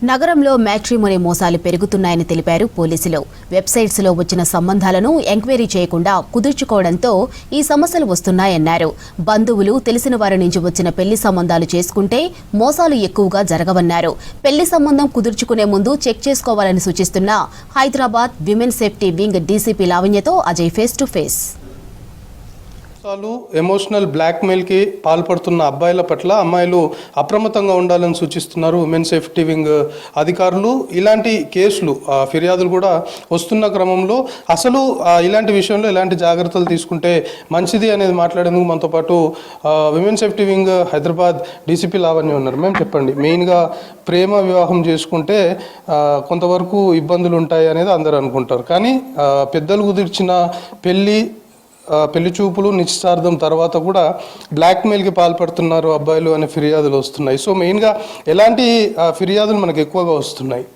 నగరంలో మ్యాట్రిమోనీ మోసాలు పెరుగుతున్నాయని తెలిపారు పోలీసులు. వెబ్సైట్స్లో వచ్చిన సంబంధాలను ఎంక్వైరీ చేయకుండా కుదుర్చుకోవడంతో ఈ సమస్యలు వస్తున్నాయన్నారు. బంధువులు తెలిసిన వారి నుంచి వచ్చిన పెళ్లి సంబంధాలు చేసుకుంటే మోసాలు ఎక్కువగా జరగవన్నారు. పెళ్లి సంబంధం కుదుర్చుకునే ముందు చెక్ చేసుకోవాలని సూచిస్తున్న Hyderabad women safety wing DCP లావణ్యతో Ajay face to face. Emotional బ్లాక్మెయిల్కి పాల్పడుతున్న అబ్బాయిల పట్ల అమ్మాయిలు అప్రమత్తంగా ఉండాలని సూచిస్తున్నారు ఉమెన్ సేఫ్టీ వింగ్ అధికారులు. ఇలాంటి కేసులు ఫిర్యాదులు కూడా వస్తున్న క్రమంలో అసలు ఇలాంటి విషయంలో ఎలాంటి జాగ్రత్తలు తీసుకుంటే మంచిది అనేది మాట్లాడేందుకు మనతో పాటు women safety wing Hyderabad DCP Lavanya ఉన్నారు. మేము చెప్పండి, మెయిన్గా ప్రేమ వివాహం చేసుకుంటే కొంతవరకు ఇబ్బందులు ఉంటాయి అనేది అందరూ అనుకుంటారు. కానీ పెద్దలు కుదిర్చిన పెళ్లి చూపులు నిశ్చితార్థం తర్వాత కూడా బ్లాక్మెయిల్కి పాల్పడుతున్నారు అబ్బాయిలు అనే ఫిర్యాదులు వస్తున్నాయి. సో మెయిన్గా ఎలాంటి ఫిర్యాదులు మనకు ఎక్కువగా వస్తున్నాయి?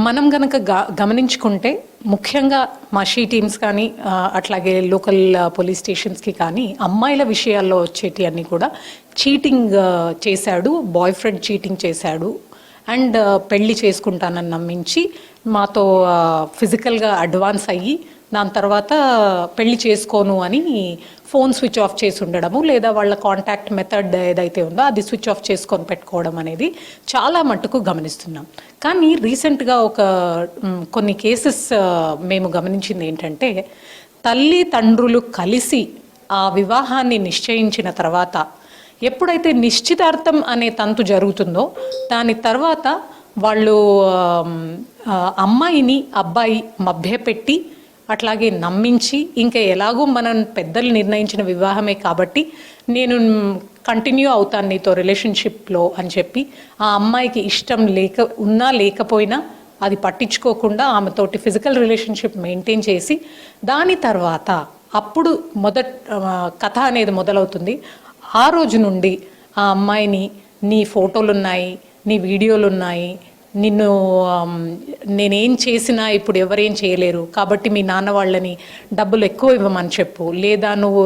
మనం గనక గమనించుకుంటే ముఖ్యంగా మా షీ టీమ్స్ కానీ అట్లాగే లోకల్ పోలీస్ స్టేషన్స్కి కానీ అమ్మాయిల విషయాల్లో వచ్చేటి అన్నీ కూడా చీటింగ్ చేశాడు, బాయ్ ఫ్రెండ్ చీటింగ్ చేశాడు అండ్ పెళ్లి చేసుకుంటానని నమ్మించి మాతో ఫిజికల్గా అడ్వాన్స్ అయ్యి దాని తర్వాత పెళ్లి చేసుకోను అని ఫోన్ స్విచ్ ఆఫ్ చేసి ఉండడము, లేదా వాళ్ళ కాంటాక్ట్ మెథడ్ ఏదైతే ఉందో అది స్విచ్ ఆఫ్ చేసుకొని పెట్టుకోవడం అనేది చాలా మట్టుకు గమనిస్తున్నాం. కానీ రీసెంట్గా కొన్ని కేసెస్ మేము గమనించింది ఏంటంటే, తల్లిదండ్రులు కలిసి ఆ వివాహాన్ని నిశ్చయించిన తర్వాత ఎప్పుడైతే నిశ్చితార్థం అనే తంతు జరుగుతుందో దాని తర్వాత వాళ్ళు అమ్మాయిని అబ్బాయి మభ్యపెట్టి అట్లాగే నమ్మించి, ఇంకా ఎలాగో మనం పెద్దలు నిర్ణయించిన వివాహమే కాబట్టి నేను కంటిన్యూ అవుతాను నీతో రిలేషన్షిప్లో అని చెప్పి ఆ అమ్మాయికి ఇష్టం ఉన్నా లేకపోయినా అది పట్టించుకోకుండా ఆమెతోటి ఫిజికల్ రిలేషన్షిప్ మెయింటైన్ చేసి దాని తర్వాత అప్పుడు కథ అనేది మొదలవుతుంది. ఆ రోజు నుండి ఆ అమ్మాయిని నీ ఫోటోలున్నాయి, నీ వీడియోలున్నాయి, నేనేం చేసినా ఇప్పుడు ఎవరేం చేయలేరు కాబట్టి మీ నాన్న వాళ్ళని డబ్బులు ఎక్కువ ఇవ్వమని చెప్పు, లేదా నువ్వు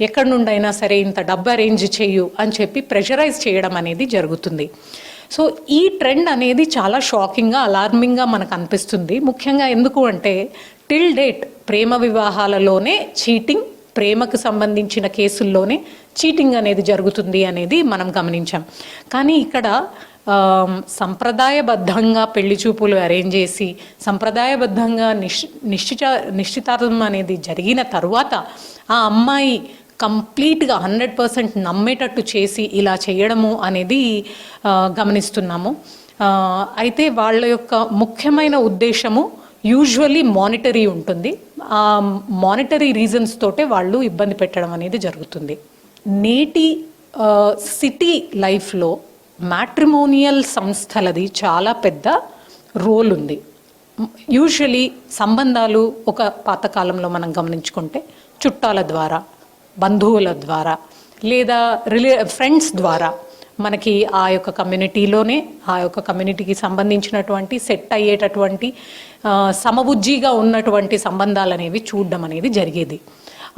ఎక్కడి నుండైనా సరే ఇంత డబ్బు అరేంజ్ చేయు అని చెప్పి ప్రెషరైజ్ చేయడం అనేది జరుగుతుంది. సో ఈ ట్రెండ్ అనేది చాలా షాకింగ్గా, అలార్మింగ్గా మనకు అనిపిస్తుంది. ముఖ్యంగా ఎందుకు అంటే టిల్ డేట్ ప్రేమ వివాహాలలోనే చీటింగ్, ప్రేమకు సంబంధించిన కేసుల్లోనే చీటింగ్ అనేది జరుగుతుంది అనేది మనం గమనించాం. కానీ ఇక్కడ సంప్రదాయబద్ధంగా పెళ్లి చూపులు అరేంజ్ చేసి సంప్రదాయబద్ధంగా నిశ్చితార్థం అనేది జరిగిన తర్వాత ఆ అమ్మాయి కంప్లీట్గా 100% నమ్మేటట్టు చేసి ఇలా చేయడము అనేది గమనిస్తున్నాము. అయితే వాళ్ళ యొక్క ముఖ్యమైన ఉద్దేశము యూజువల్లీ మానిటరీ ఉంటుంది. ఆ మానిటరీ రీజన్స్ తోటే వాళ్ళు ఇబ్బంది పెట్టడం అనేది జరుగుతుంది. నేటి సిటీ లైఫ్లో మ్యాట్రిమోనియల్ సంస్థలది చాలా పెద్ద రోల్ ఉంది. యూజువలీ సంబంధాలు పాతకాలంలో మనం గమనించుకుంటే చుట్టాల ద్వారా, బంధువుల ద్వారా, లేదా ఫ్రెండ్స్ ద్వారా మనకి ఆ యొక్క కమ్యూనిటీలోనే ఆ యొక్క కమ్యూనిటీకి సంబంధించినటువంటి సెట్ అయ్యేటటువంటి సమబుజ్జిగా ఉన్నటువంటి సంబంధాలు అనేవి చూడడం అనేది జరిగేది.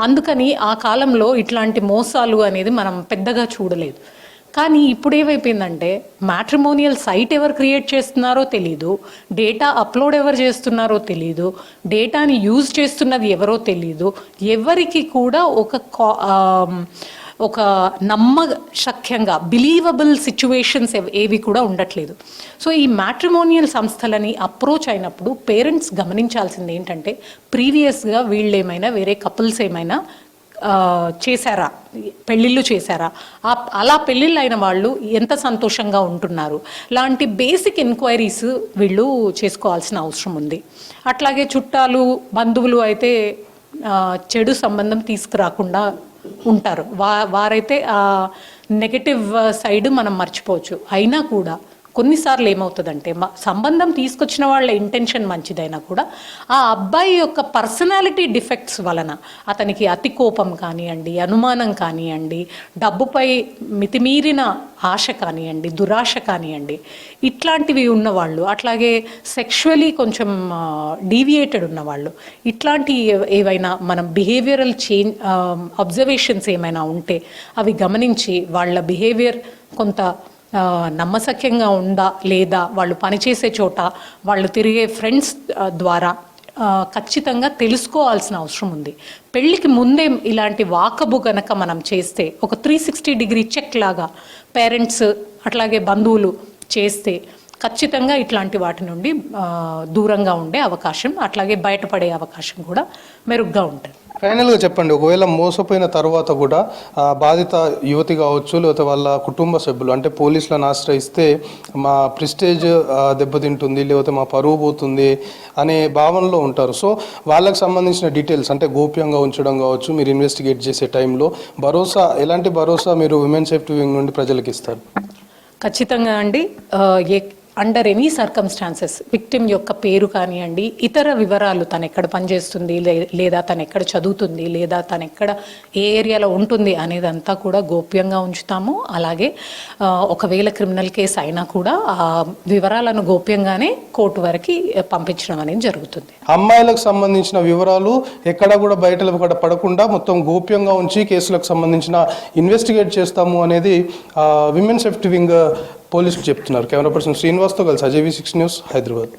అందుకని ఆ కాలంలో ఇట్లాంటి మోసాలు అనేది మనం పెద్దగా చూడలేదు. కానీ ఇప్పుడు ఏమైపోయిందంటే మ్యాట్రిమోనియల్ సైట్ ఎవరు క్రియేట్ చేస్తున్నారో తెలీదు, డేటా అప్లోడ్ ఎవరు చేస్తున్నారో తెలీదు, డేటాని యూజ్ చేస్తున్నది ఎవరో తెలీదు, ఎవరికి కూడా ఒక నమ్మశక్యంగా బిలీవబుల్ సిచ్యువేషన్స్ ఏవి కూడా ఉండట్లేదు. సో ఈ మ్యాట్రిమోనియల్ సంస్థలని అప్రోచ్ అయినప్పుడు పేరెంట్స్ గమనించాల్సింది ఏంటంటే, ప్రీవియస్గా వీళ్ళు ఏమైనా వేరే కపుల్స్ ఏమైనా చేశారా, పెళ్ళిళ్ళు చేశారా, అలా పెళ్ళిళ్ళు అయిన వాళ్ళు ఎంత సంతోషంగా ఉంటున్నారు లాంటి బేసిక్ ఎంక్వైరీస్ వీళ్ళు చేసుకోవాల్సిన అవసరం ఉంది. అట్లాగే చుట్టాలు, బంధువులు అయితే చెడు సంబంధం తీసుకురాకుండా ఉంటారు. వారైతే ఆ నెగటివ్ సైడ్ మనం మర్చిపోవచ్చు. అయినా కూడా కొన్నిసార్లు ఏమవుతుందంటే సంబంధం తీసుకొచ్చిన వాళ్ళ ఇంటెన్షన్ మంచిదైనా కూడా ఆ అబ్బాయి యొక్క పర్సనాలిటీ డిఫెక్ట్స్ వలన అతనికి అతి కోపం కానివ్వండి, అనుమానం కానివ్వండి, డబ్బుపై మితిమీరిన ఆశ కానివ్వండి, దురాశ కానివ్వండి, ఇట్లాంటివి ఉన్నవాళ్ళు, అట్లాగే సెక్షువలీ కొంచెం డీవియేటెడ్ ఉన్నవాళ్ళు, ఇట్లాంటి ఏవైనా మనం బిహేవియరల్ అబ్జర్వేషన్స్ ఏమైనా ఉంటే అవి గమనించి వాళ్ళ బిహేవియర్ కొంత నమ్మశక్యంగా ఉందా లేదా, వాళ్ళు పనిచేసే చోట, వాళ్ళు తిరిగే ఫ్రెండ్స్ ద్వారా ఖచ్చితంగా తెలుసుకోవాల్సిన అవసరం ఉంది. పెళ్ళికి ముందే ఇలాంటి వాకబు గనక మనం చేస్తే, ఒక 360 చెక్ లాగా పేరెంట్స్ అట్లాగే బంధువులు చేస్తే ఖచ్చితంగా ఇట్లాంటి వాటి నుండి దూరంగా ఉండే అవకాశం, అట్లాగే బయటపడే అవకాశం కూడా మెరుగ్గా ఉంటుంది. ఫైనల్గా చెప్పండి, ఒకవేళ మోసపోయిన తర్వాత కూడా బాధిత యువతి కావచ్చు, లేకపోతే వాళ్ళ కుటుంబ సభ్యులు అంటే పోలీసులను ఆశ్రయిస్తే మా ప్రిస్టేజ్ దెబ్బతింటుంది, లేకపోతే మా పరువు పోతుంది అనే భావనలో ఉంటారు. సో వాళ్ళకి సంబంధించిన డీటెయిల్స్ అంటే గోప్యంగా ఉంచడం కావచ్చు, మీరు ఇన్వెస్టిగేట్ చేసే టైంలో ఎలాంటి భరోసా మీరు విమెన్ సేఫ్టీ వింగ్ నుండి ప్రజలకు ఇస్తారు? ఖచ్చితంగా అండి, అండర్ ఎనీ సర్కమ్స్టాన్సెస్ విక్టిమ్ యొక్క పేరు కానివ్వండి, ఇతర వివరాలు, తను ఎక్కడ పనిచేస్తుంది లేదా తను ఎక్కడ చదువుతుంది లేదా తను ఎక్కడ ఏ ఏరియాలో ఉంటుంది అనేదంతా కూడా గోప్యంగా ఉంచుతాము. అలాగే ఒకవేళ క్రిమినల్ కేసు అయినా కూడా ఆ వివరాలను గోప్యంగానే కోర్టు వరకు పంపించడం అనేది జరుగుతుంది. అమ్మాయిలకు సంబంధించిన వివరాలు ఎక్కడ కూడా బయట పడకుండా మొత్తం గోప్యంగా ఉంచి కేసులకు సంబంధించిన ఇన్వెస్టిగేట్ చేస్తాము అనేది విమెన్ సేఫ్టీ వింగ్ పోలీసులు చెప్తున్నారు. కెమెరా పర్సన్ శ్రీనివాస్తో కలిసి అజయ్ V6 న్యూస్, హైదరాబాద్.